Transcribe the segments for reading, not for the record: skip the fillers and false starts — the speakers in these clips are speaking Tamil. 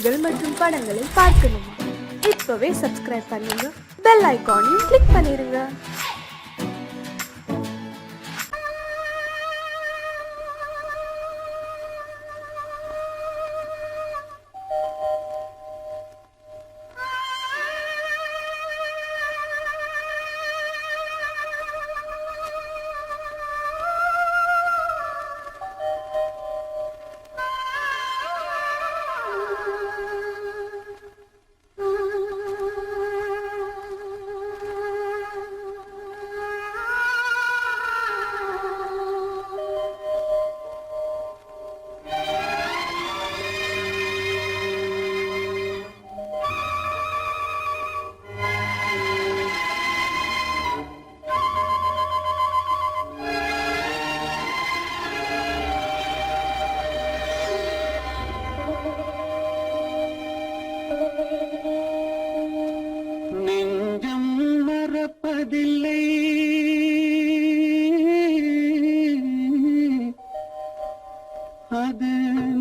பாடல்கள் மற்றும் படங்களை பார்க்கணுமா? இப்பவே சப்ஸ்கிரைப் பண்ணுங்க, பெல் ஐகானையும் கிளிக் பண்ணிருங்க. நெஞ்சம் மறப்பதில்லை, அது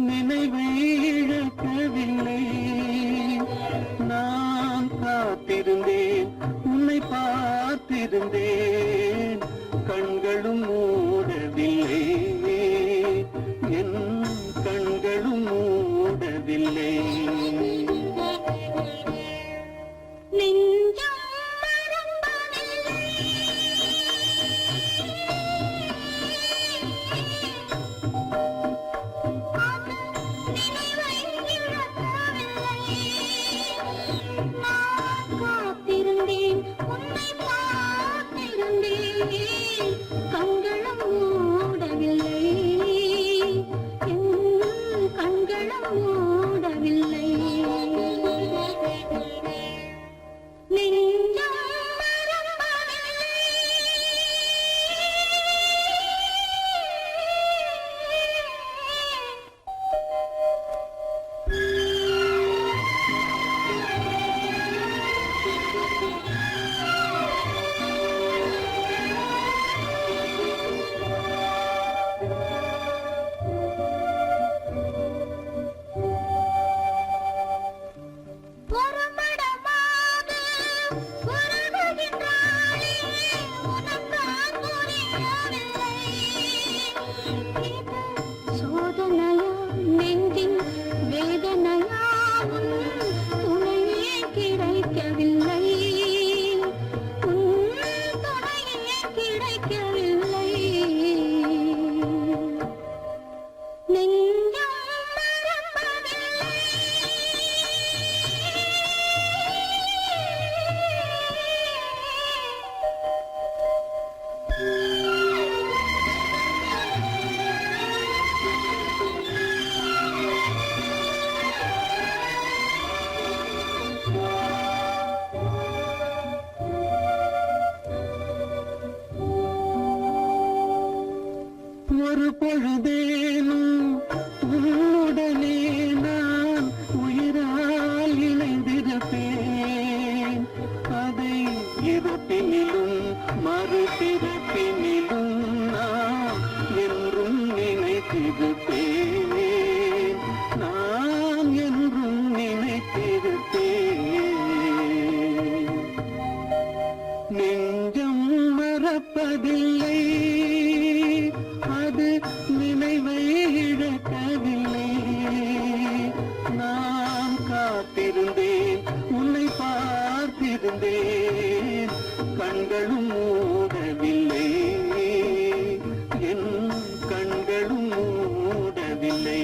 நினைவை இழக்கவில்லை. நான் காத்திருந்தேன், உன்னை பார்த்திருந்தேன், கண்களும் மூடவில்லை, என் கண்களும் மூடவில்லை. கண்களும் மூடவில்லை, கண்களும் மூடவில்லை. நெஞ்சம் சோதனையா நெஞ்சின் வேதனையா, உன் துணையே கிடைக்கவில்லை, உன் துணையே கிடைக்கவில்லை. நெஞ்சம் மறப்பதில்லை. ஒரு பொழுதேனும் உன்னுடனே நான் உயிரால் இணைந்திருப்பேன். அதை இருப்பினிலும் மறுபிறப்பினிலும் நான் என்றும் நினைத்திருப்பேன், நான் என்றும் நினைத்திருப்பேன். நெஞ்சம் மறப்பதில்லை, அது நினைவை இழக்கவில்லை. நான் காத்திருந்தேன், உன்னை பார்த்திருந்தேன், கண்களும் மூடவில்லை, என் கண்களும் மூடவில்லை.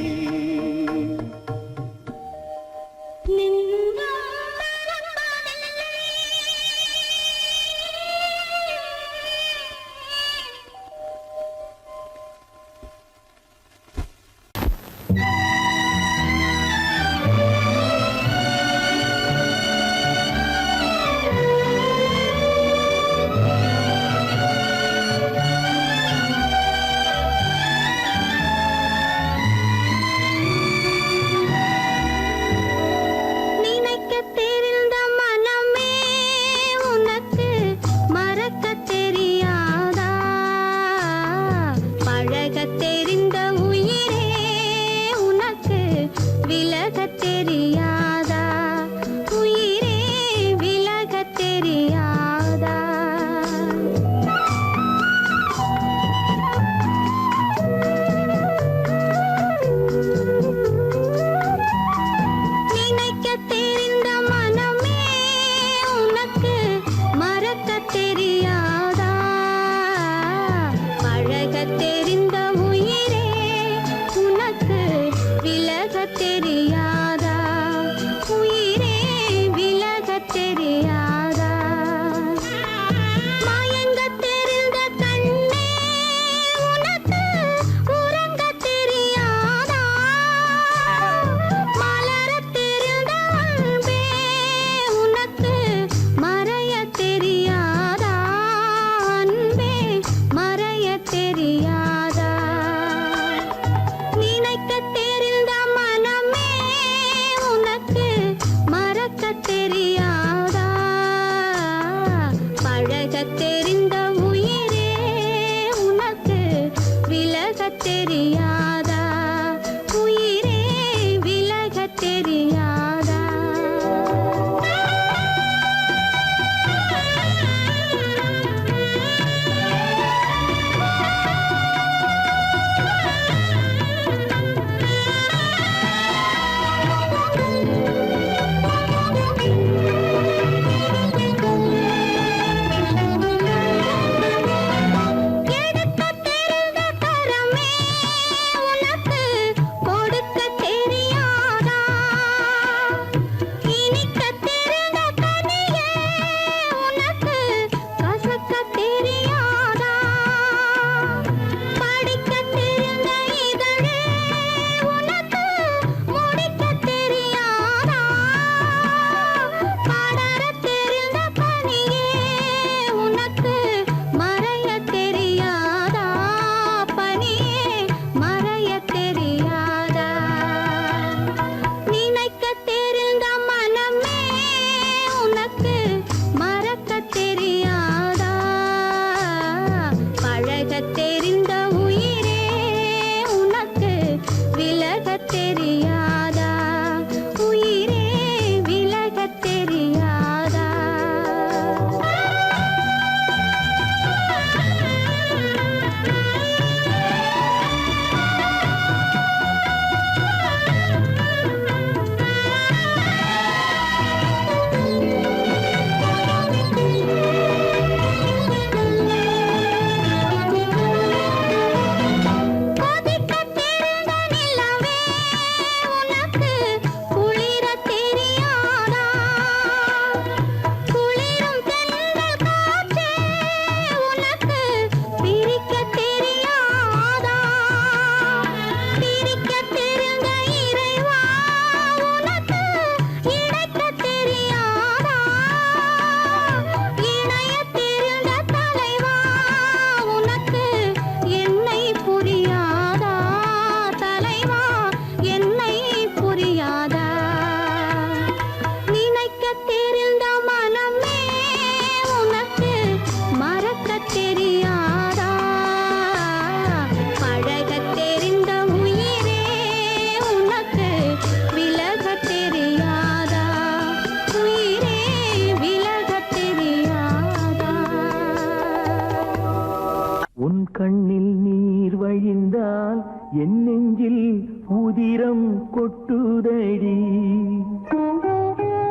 உதிரம் கொட்டுதடி.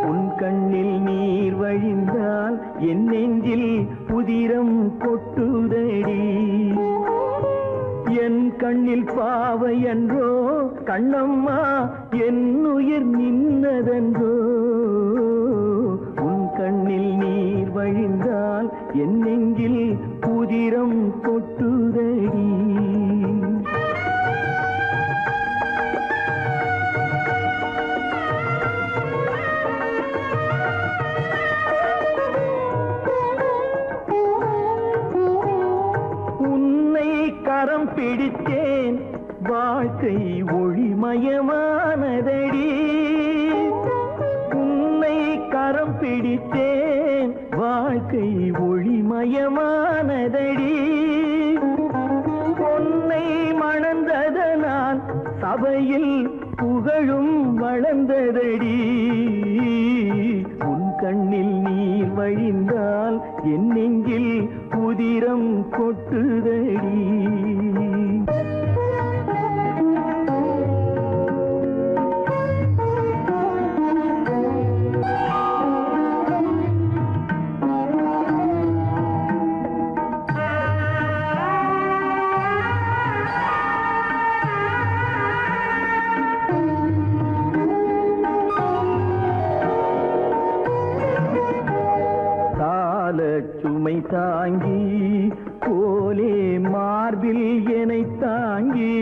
உன் கண்ணில் நீர் வழிந்தால் என் நெஞ்சில் உதிரம் கொட்டுதடி. என் கண்ணில் பாவை என்றோ கண்ணம்மா என் உயிர் நின்னதென்றோ. உன் கண்ணில் நீர் வழிந்தால் என் நெஞ்சில் உதிரம் கொட்டுதடி. கரம் பிடித்தேன் வாழ்க்கை ஒளிமயமானதடி. உன்னை கரம் பிடித்தேன் வாழ்க்கை ஒளிமயமானதடி. பொன்னை மணந்ததனால் சபையில் புகழும் வளர்ந்ததடி. உன் கண்ணில் நீர் வழிந்தால் என் நெஞ்சில் உதிரம் கொட்டுதடி. சுமை தாங்கி போலே மார்பில் என்னை தாங்கி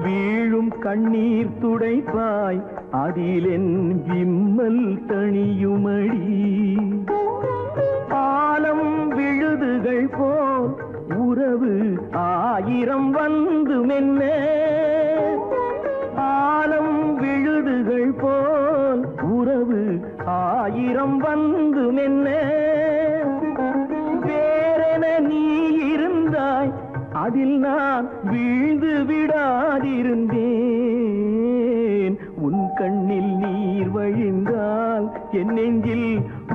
வீழும் கண்ணீர் துடைப்பாய் அதிலென் விம்மல் தணியுமடி. ஆலம் விழுதுகள் போல் உறவு ஆயிரம் வந்து மென்ன. ஆலம் விழுதுகள் போல் உறவு ஆயிரம் வந்து மென்ன. வேறென நீ இருந்தாய் அதில் நான் வீழ்ந்து விடாதிருந்தேன். உன் கண்ணில் நீர் வழிந்தால் என் நெஞ்சில்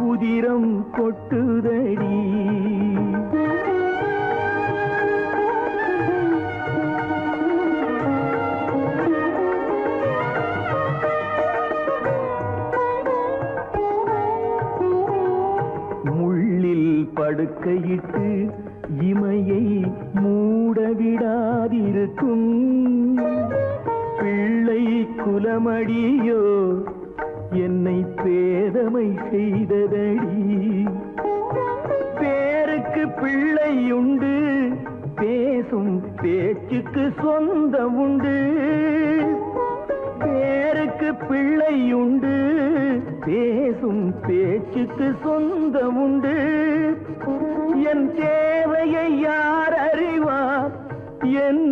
உதிரம் கொட்டுதடி. படுக்கையிட்டு இமையை மூடவிடாதிருக்கும் பிள்ளை குலமடியோ என்னை பேதமை செய்ததடி. பேருக்கு பிள்ளை உண்டு பேசும் பேச்சுக்கு சொந்தம் உண்டு. பேருக்கு பிள்ளை உண்டு பேசும் பேச்சுக்கு சொந்தம் உண்டு. என் தேவையை யார் அறிவார், என்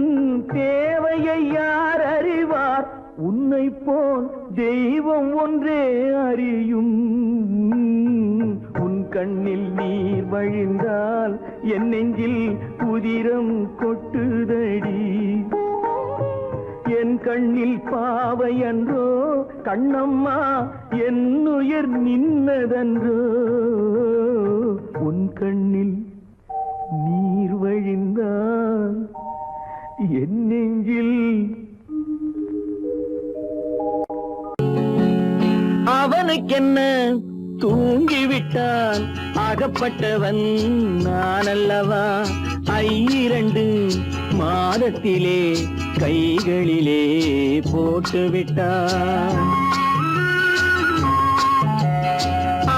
தேவையை யார் அறிவார், உன்னை போல் தெய்வம் ஒன்றே அறியும். உன் கண்ணில் நீர் வழிந்தால் என் நெஞ்சில் உதிரம் கொட்டுதடி. என் கண்ணில் பாவை அன்றோ கண்ணம்மா என் உயிர் நின்னதன்றோ. உன் கண்ணில் நீர் வழிந்தால் என் நெஞ்சில். அவனுக்கென்ன தூங்கிவிட்டான் அகப்பட்டவன் நான் அல்லவா. 2 மாதத்திலே கைகளிலே போட்டுவிட்டான்.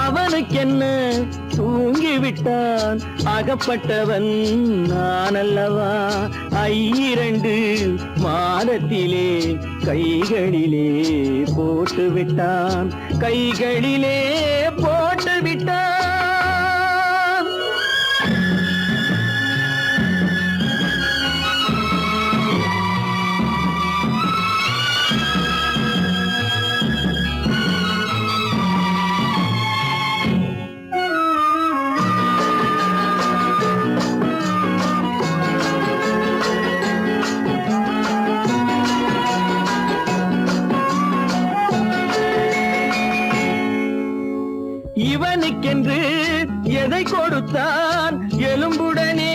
அவனுக்கென்ன தூங்கிவிட்டான் அகப்பட்டவன் நான் அல்லவா. 2 மாதத்திலே கைகளிலே போட்டுவிட்டான், கைகளிலே போட்டுவிட்டான். இவனுக்கென்று எதை கொடுத்தான் எலும்புடனே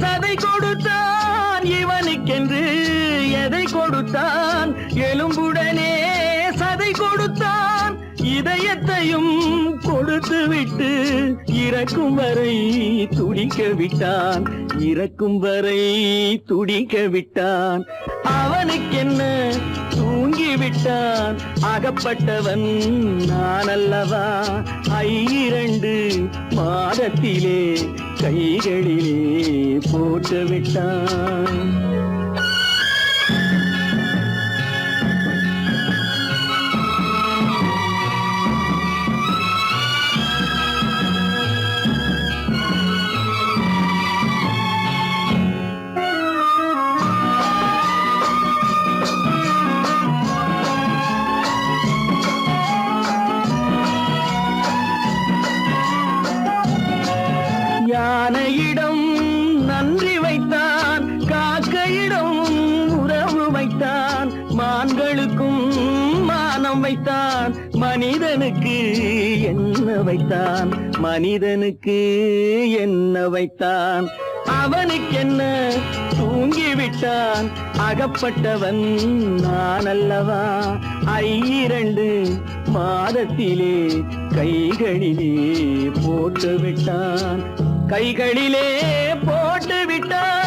சதை கொடுத்தான். இவனுக்கென்று எதை கொடுத்தான் இதயத்தையும் கொடுத்து விட்டு இறக்கும் வரை துடிக்க விட்டான், இறக்கும் வரை துடிக்க விட்டான். அவனுக்கென்ன தூங்கி விட்டான், அகப்பட்டவன் நான் அல்லவா. 2 மாதத்திலே கைகளிலே போட்டு விட்டான். யானையிடம் நன்றி வைத்தான், காக்கையிடம் உறவு வைத்தான், மான்களுக்கும் மானம் வைத்தான், மனிதனுக்கு என்ன வைத்தான், மனிதனுக்கு என்ன வைத்தான். அவனுக்கென்ன தூங்கி விட்டான், அகப்பட்டவன் நான் அல்லவா. 2 மாதத்திலே கைகளிலே போட்டு விட்டான், கைகளிலே போட்டு விட்டான்.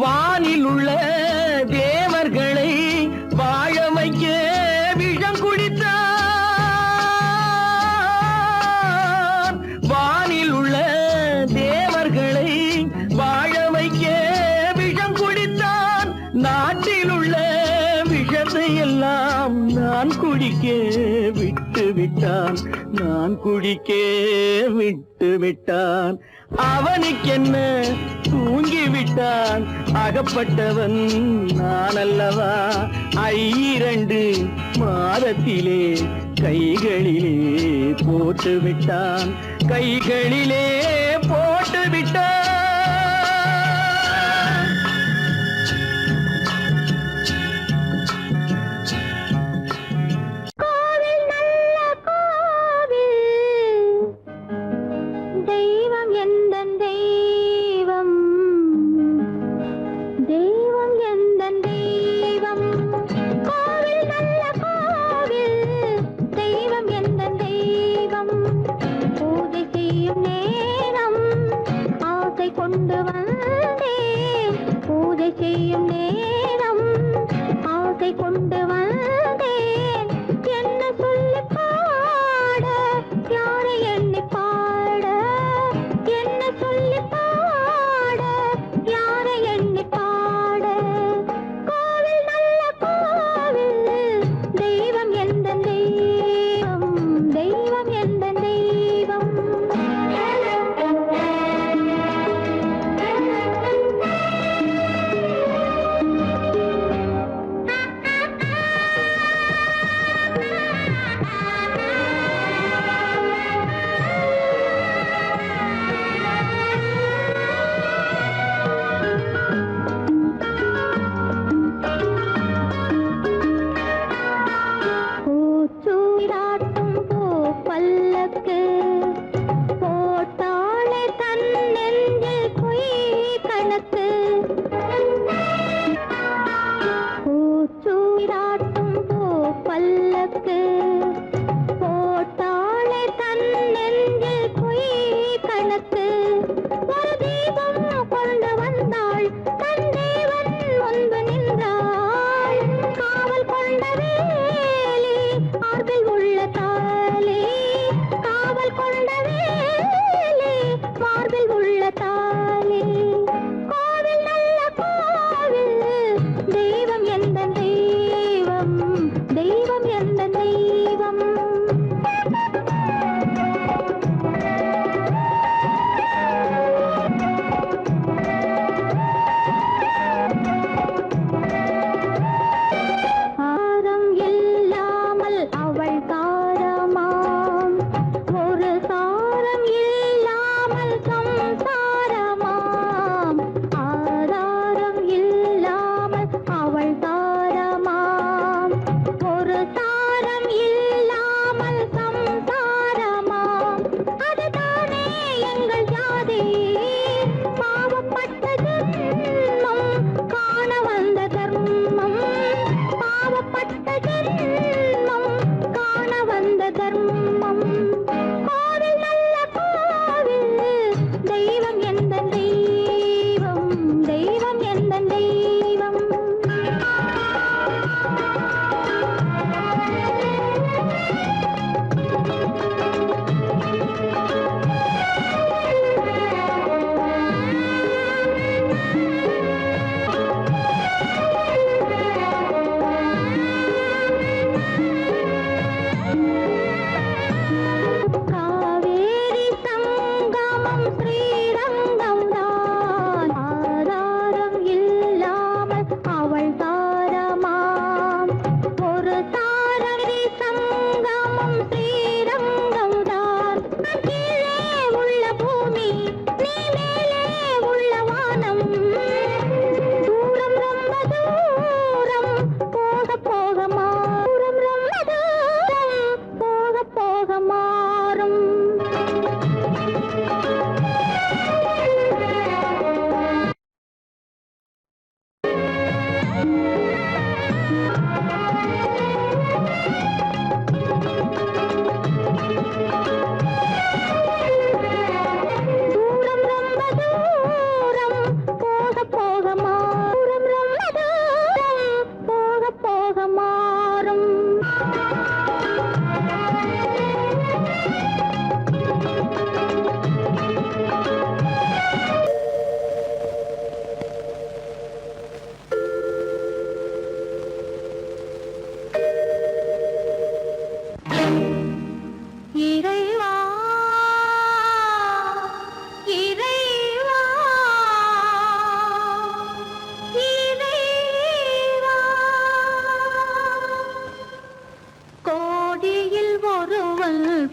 வானில் உள்ள தேவர்களை வாழ வைக்க விஷம் குடித்தான். வானில் உள்ள தேவர்களை வாழ வைக்க விஷம் குடித்தான். நாட்டில் உள்ள விஷத்தை எல்லாம் நான் குடிக்க விட்டு விட்டான், நான் குடிக்க விட்டு விட்டான். அவனுக்கென்ன தூங்கி விட்டான், அகப்பட்டவன் நான் அல்லவா. 2 மாதத்திலே கைகளிலே போட்டு விட்டான், கைகளிலே போட்டு விட்டான். கோவில் நல்ல கோவில், தெய்வம் எந்தன் தெய்வம், தெய்வம் எந்தன் தெய்வம். கோவில் நல்ல கோவில், தெய்வம் எந்தன் தெய்வம். பூஜை செய்யும் நேரம்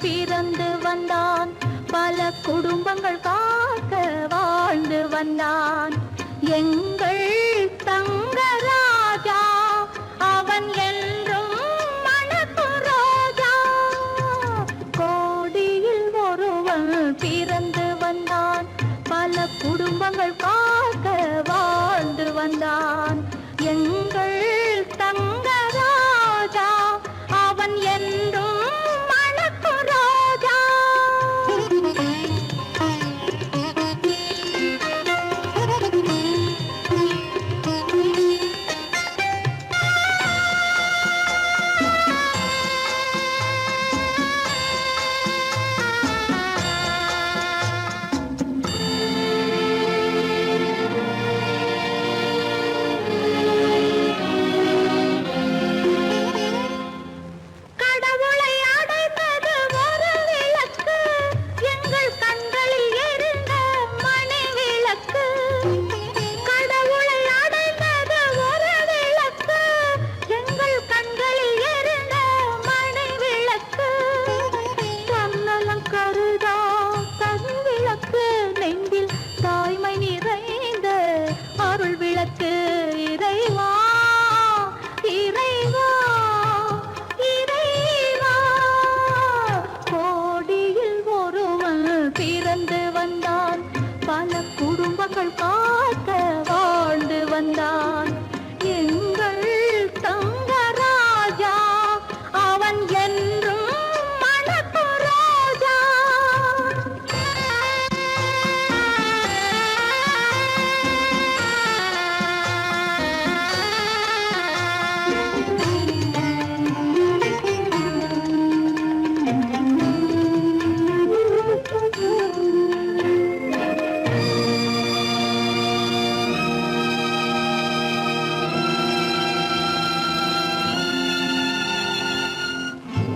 பிறந்து வந்தான். பல குடும்பங்கள் காக்க வாழ்ந்து வந்தான். எங்கள் தங்கராஜா அவன் என்றும் மணக்கும் ரோஜா. கோடியில் ஒருவன் பிறந்து வந்தான். பல குடும்பங்கள் காக்க வாழ்ந்து வந்தான். எங்கள் தங்கராஜா அவன் என்றும் மணக்கும் ரோஜா. கடவுளை அடைந்தது ஒரு விளக்கு, எங்கள் கண்களில் எரிந்த மணி விளக்கு. கடவுளை அடைந்தது ஒரு விளக்கு, எங்கள் கண்களில் எரிந்த மணி விளக்கு. தன்னலம் கருதா தன் விளக்கு, நெஞ்சில் தாய்மை நிறைந்த அருள் விளக்கு. இறைவா இறைவா இறைவா. கோடியில் ஒருவன் பிறந்து வந்தான். பல குடும்பங்கள் காக்க வாழ்ந்து வந்தான். எங்கள் தங்கராஜா அவன் என்றும் மணக்கும் ரோஜா.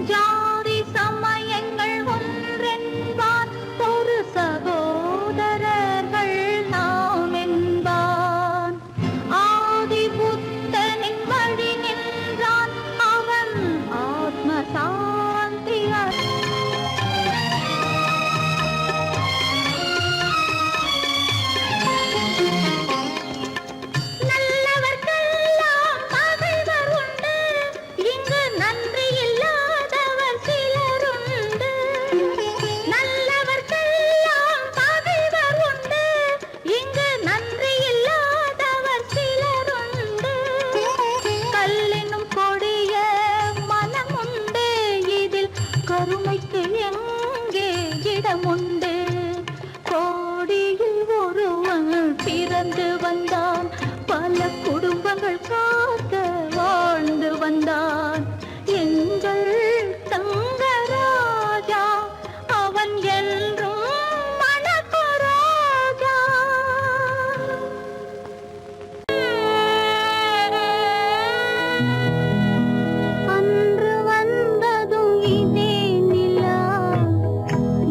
ஜாதி சமயங்கள் ஒன்றென்பான், ஒரு சகோதரர்கள் நாம் என்பான். ஆதி புத்தனின் வழி நின்றான், அவன் ஆத்ம சாந்தி நல்லவர்க்கெல்லாம் பகைவர் உண்டு, இங்கு நன்றி இல்லாதவர் சிலருண்டு. நல்லவர்க்கெல்லாம் பகைவர் உண்டு, இங்கு நன்றி இல்லாதவர் சிலருண்டு. கல்லினும் கொடிய மனமுண்டு, இதில் கருமைக்கு எங்கே இடமுண்டு. கோடியில் ஒருவன் பிறந்து வந்தான். பல குடும்பங்கள் காக்க வாழ்ந்து வந்தான். எங்கள் தங்கராஜா அவன் என்றும் மணக்கும் ரோஜா. அன்று வந்ததும் இதே நிலா,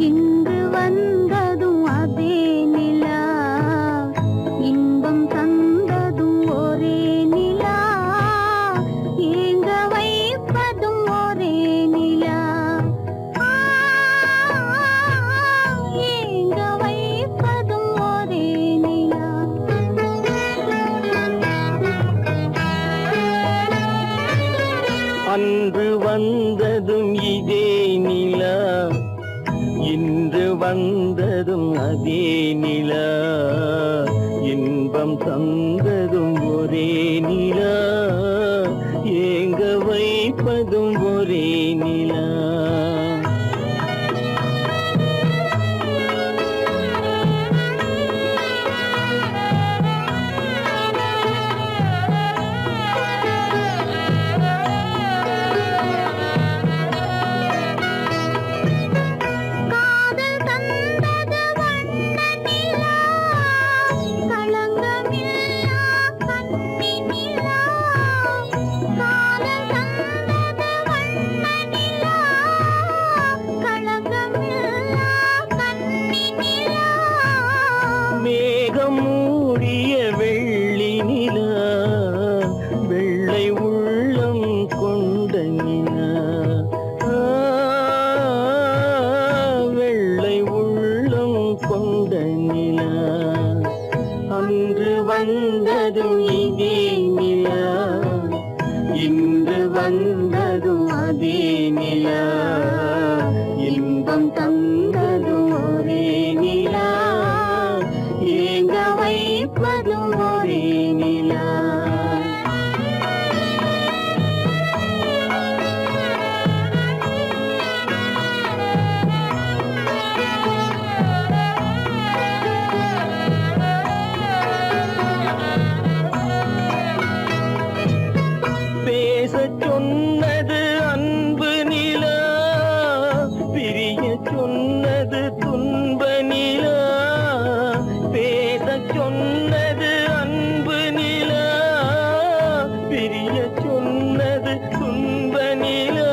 இன்று வந்ததும் அதே நிலா. இன்பம் தந்ததும் ஒரே நிலா, ஏங்க வைப்பதும் ஒரே நிலா. ஏங்க வைப்பதும் ஒரே நிலா. அன்று வந்ததும் இதே நிலா, இன்று வந்ததும் அதே நிலா. இன்பம் தந்ததும் ஒரே நிலா, ஏங்க வைப்பதும் ஒரே நிலா. காதல் தந்தது வண்ண நிலா, களங்கமில்லா கன்னி நிலா. இன்பம் தந்ததும் ஒரே நிலா ஏங்க வைப்பதும் ஒரே நிலா பேசச் சொன்னது அன்பு நிலா பிரிய சொன்னது துன்ப நிலா பேசச் சொன்னது அன்பு நிலா பிரிய சொன்னது துன்ப நிலா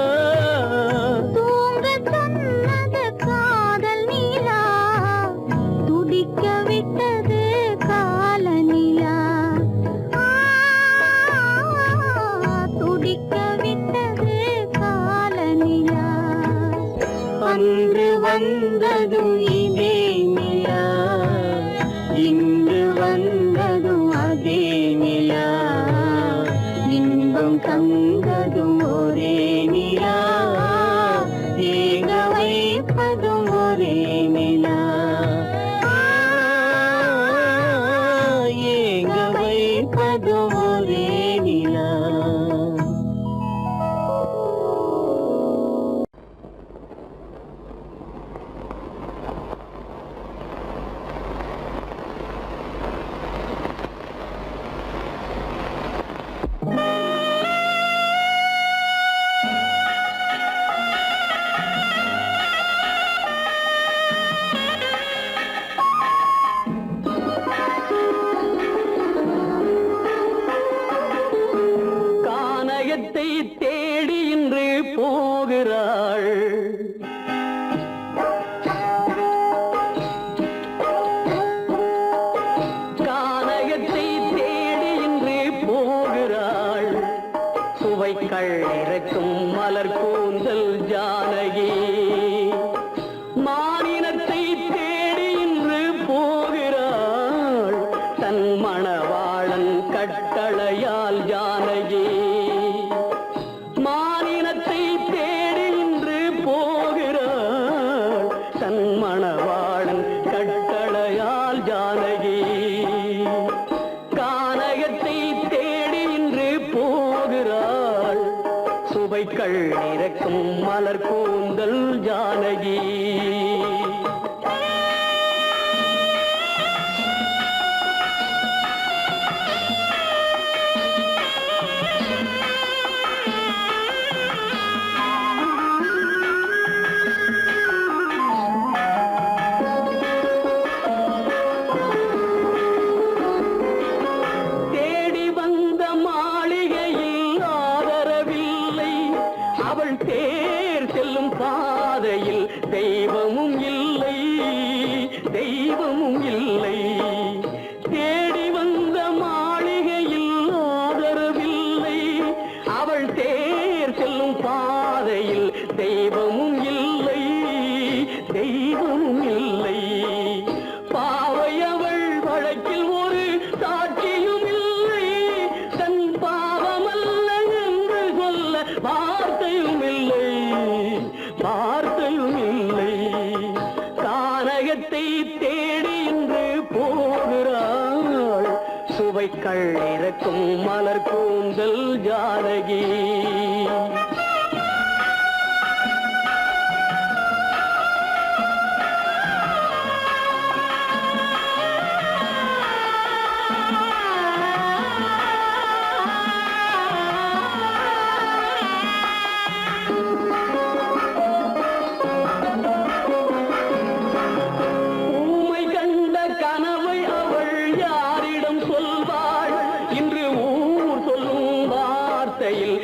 தூங்கச் சொன்னது காதல் நிலா துடிக்க விட்டது கால நிலா துடிக்க விட்டது கால நிலா அன்று வந்ததும் இதே நிலா இன்று வந்ததும் அதே நிலா இன்பம் தந்ததும் ஒரே நிலா ஏங்க வைப்பதும் ஒரே நிலா ஏங்க வைப்பதும் ஒரே நிலா கானகத்தை தேடி இன்று போகிறாள் கானகத்தை தேடி இன்று போகிறாள் சுவைக்கள் இறக்கும் மலர் கூந்தல் ஜானகி மானினத்தை தேடி இன்று போகிறாள் தன் மணவாளன் கட்டளையால் ஜானகி மானினத்தை தேடி இன்று போகிறாள் தன் மணவாளன் கட்டளையால் ஜானகி கானகத்தை தேடி இன்று போகிறாள் சுவைக்கள் இறக்கும் மலர் கூந்தல் ஜானகி தேடி வந்த மாளிகையில் ஆதரவில்லை அவள் தேர் செல்லும் பாதையில் தெய்வமும் இல்லை தெய்வமும் இல்லை தேடி வந்த மாளிகையில் ஆதரவில்லை அவள் தேர் செல்லும் பாதையில் தெய்வமும் இல்லை தெய்வமும் இல்லை பாவை அவள் வழக்கில் ஒரு சாட்சியும் இல்லை தன் பாவமல்ல என்று சொல்ல வார்த்தையும் இல்லை வார்த்தையும் இல்லை கானகத்தை தேடி இன்று போகிறாள் சுவைக்கள் இறக்கும் மலர் கூந்தல் ஜானகி ஊமை கண்ட கனவை அவள் யாரிடம் சொல்வாள் இன்று ஊர் சொல்லும் வார்த்தையில்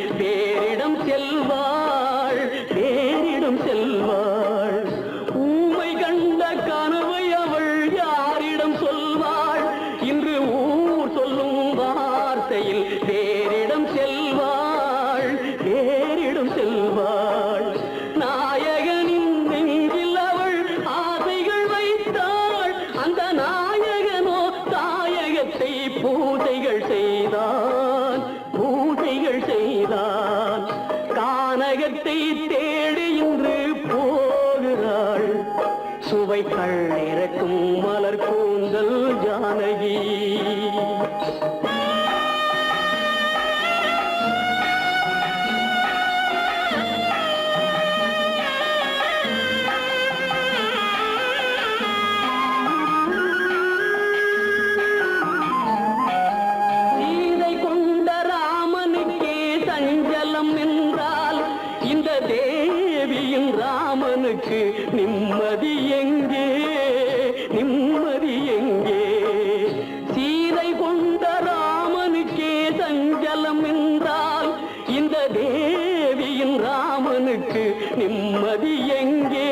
சுவைகள் இறக்கும் மலர் கூந்தல் ஜானகி. சீதை கொண்ட ராமனுக்கே சஞ்சலம் என்றால் இந்த தேவியின் ராமனுக்கு நிம்மதி எங்கே, நிம்மதி எங்கே? சீதை கொண்ட ராமனுக்கே சஞ்சலம் என்றால் இந்த தேவியின் ராமனுக்கு நிம்மதி எங்கே,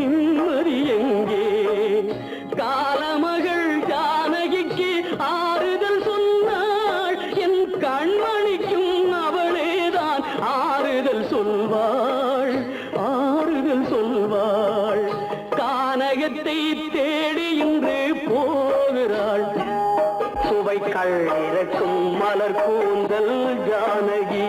நிம்மதி எங்கே? காலமகள் ஜானகிக்கு ஆறுதல் சொன்னாள், என் கண்மணிக்கும் அவளேதான் ஆறுதல் சொல்வாள், ஆறுதல் சொல்வாள். கானகத்தை தேடி இன்று போகிறாள், சுவைகள் இறக்கும் மலர் கூந்தல் ஜானகி.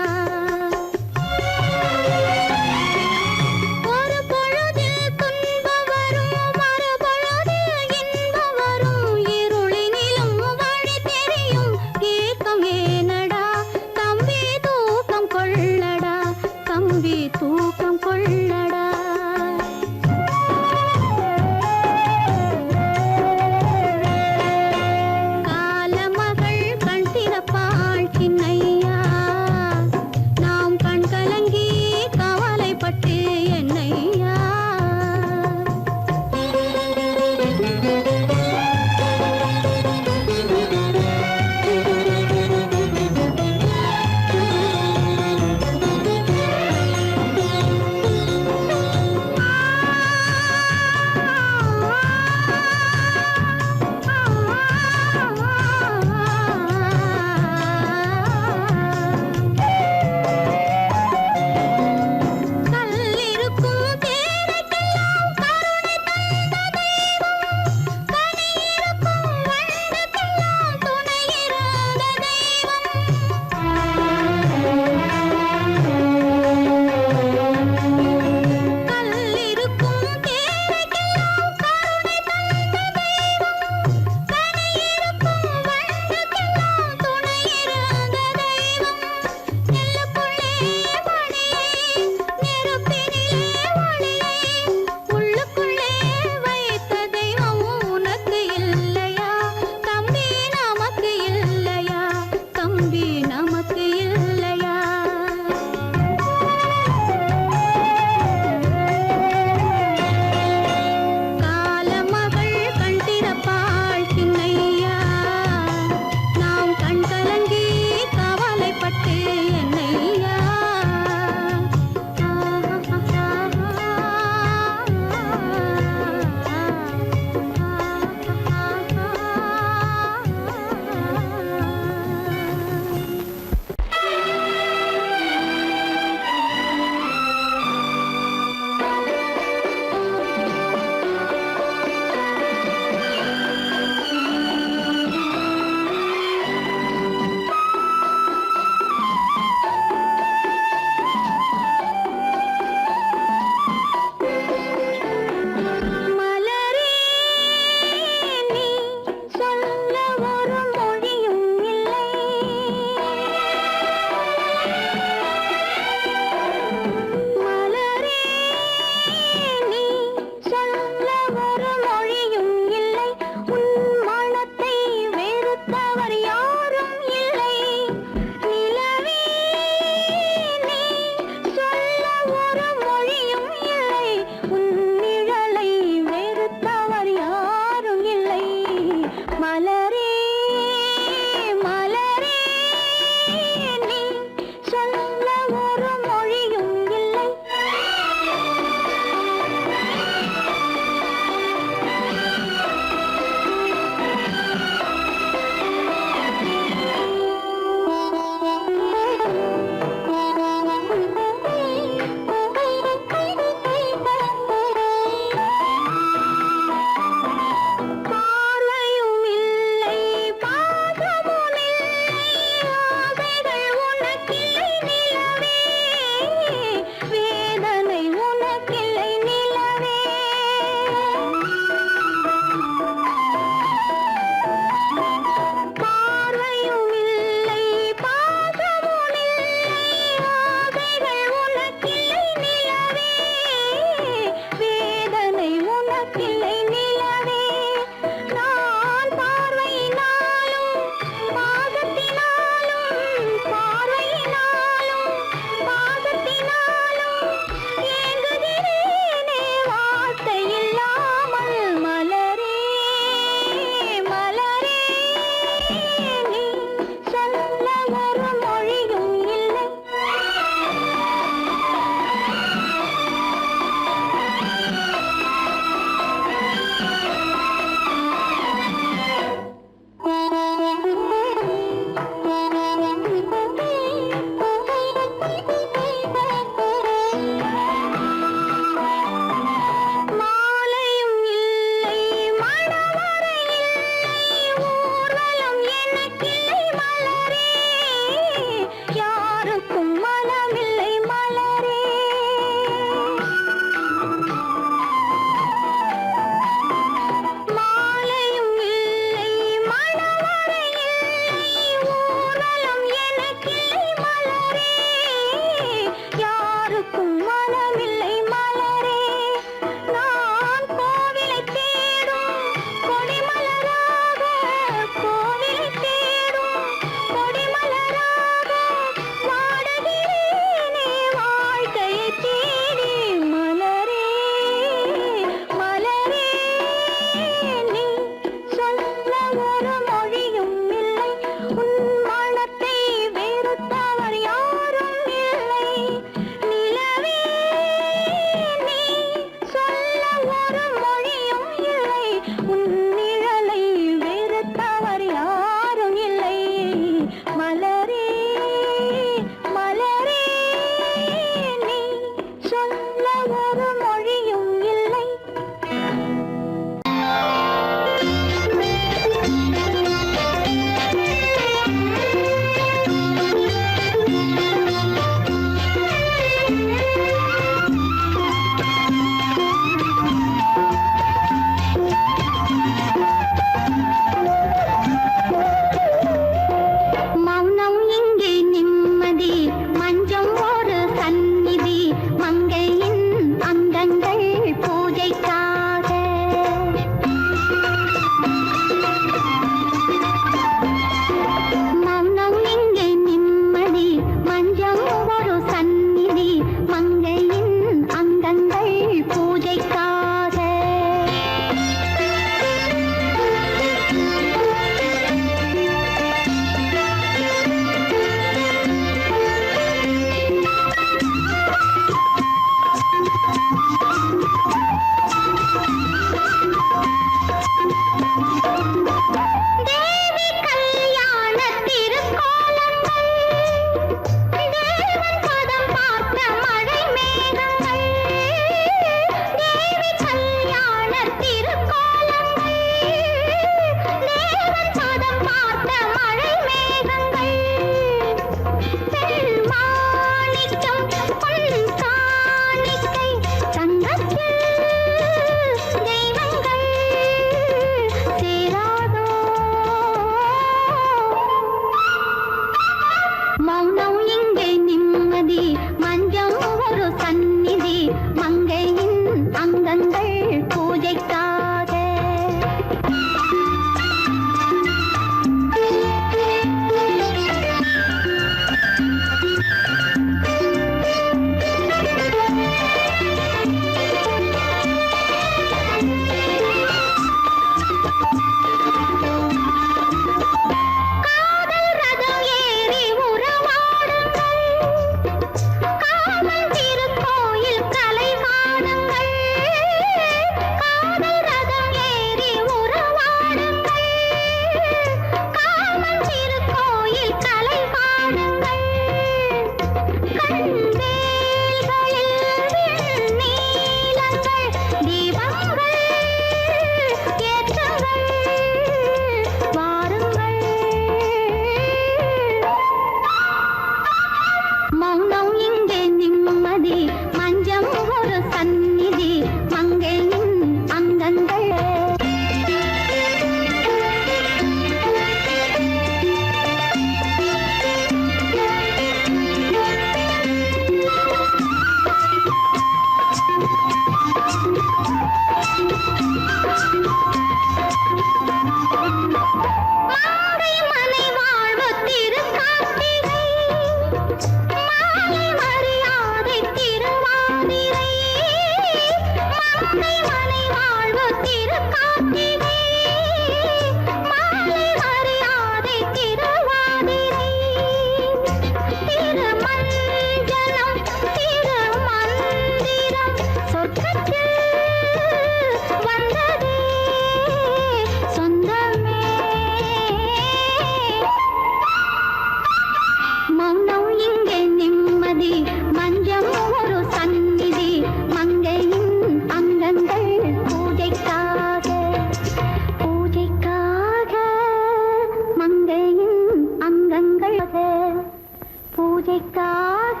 பூஜைக்காக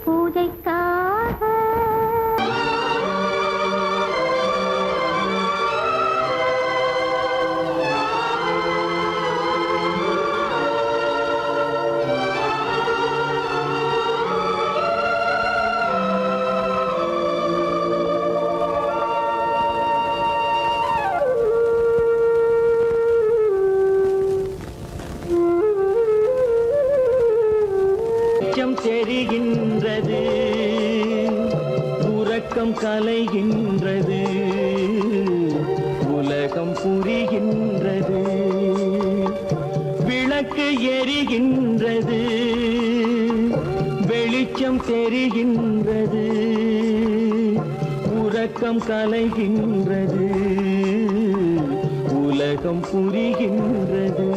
பூஜைக்காக வெளிச்சம் தெரிகின்றது, உறக்கம் கலைகின்றது, உலகம் புரிகின்றது, விளக்கு எரிகின்றது, வெளிச்சம் தெரிகின்றது, உறக்கம் கலைகின்றது, உலகம் புரிகின்றது.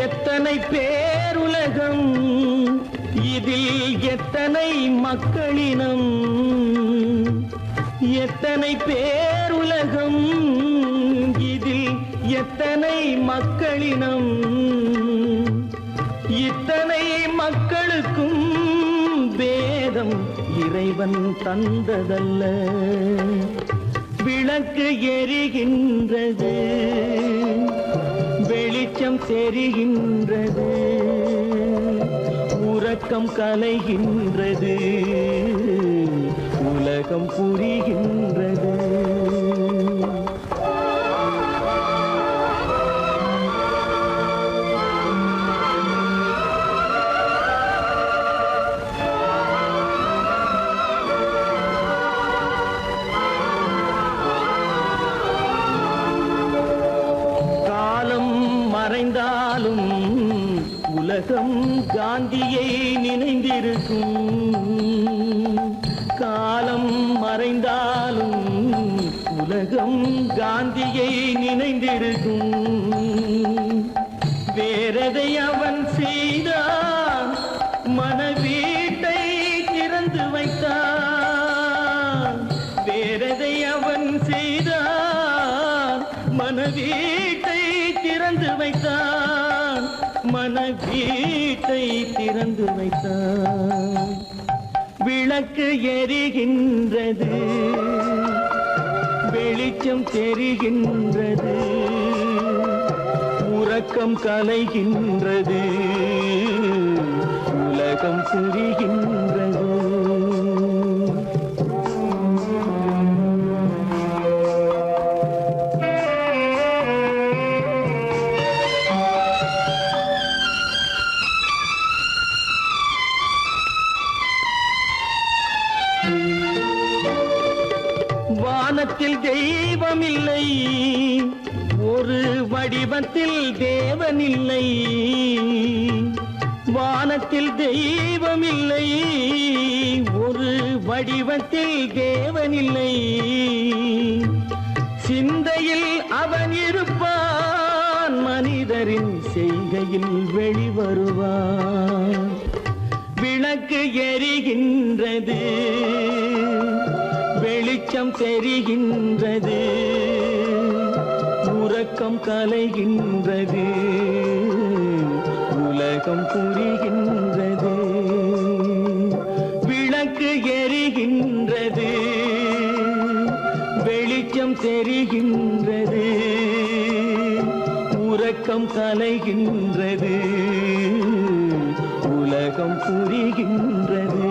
எத்தனை பேருலகம், இதில் எத்தனை மக்களினம், எத்தனை பேருலகம், இதில் எத்தனை மக்களினம், இத்தனை மக்களுக்கும் வேதம் இறைவன் தந்ததல்ல. விளக்கு எரிகின்றது, வெளிச்சம் தெரிகின்றது, உறக்கம் கலைகின்றது, உலகம் புரிகின்றது. மறைந்தாலும் உலகம் காந்தியை நினைந்திருக்கும். காலம் மறைந்தாலும் உலகம் காந்தியை நினைந்திருக்கும். வேறெதை அவன் செய்தான், மனவீட்டை திறந்து வைத்தான். வேறெதை அவன் செய்தான், மனவீட்டை திறந்து வைத்தான், மனவீட்டை திறந்து வைத்தான். விளக்கு எரிகின்றது, வெளிச்சம் தெரிகின்றது, உறக்கம் கலைகின்றது, உலகம் புரிகின்றது. வானத்தில் தெய்வமில்லை, ஒரு வடிவத்தில் தேவனில்லை. வானத்தில் தெய்வமில்லை, ஒரு வடிவத்தில் தேவனில்லை. சிந்தையில் அவன் இருப்பான், மனிதரின் செய்கையில் வெளிவருவான். விளக்கு எரிகின்றது, வெளிச்சம் தெரிகின்றது, உறக்கம் கலைகின்றது, உலகம் புரிகின்றது. விளக்கு எரிகின்றது, வெளிச்சம் தெரிகின்றது, உறக்கம் கலைகின்றது, உலகம் புரிகின்றது.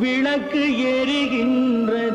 விளக்கு எரிகின்றது.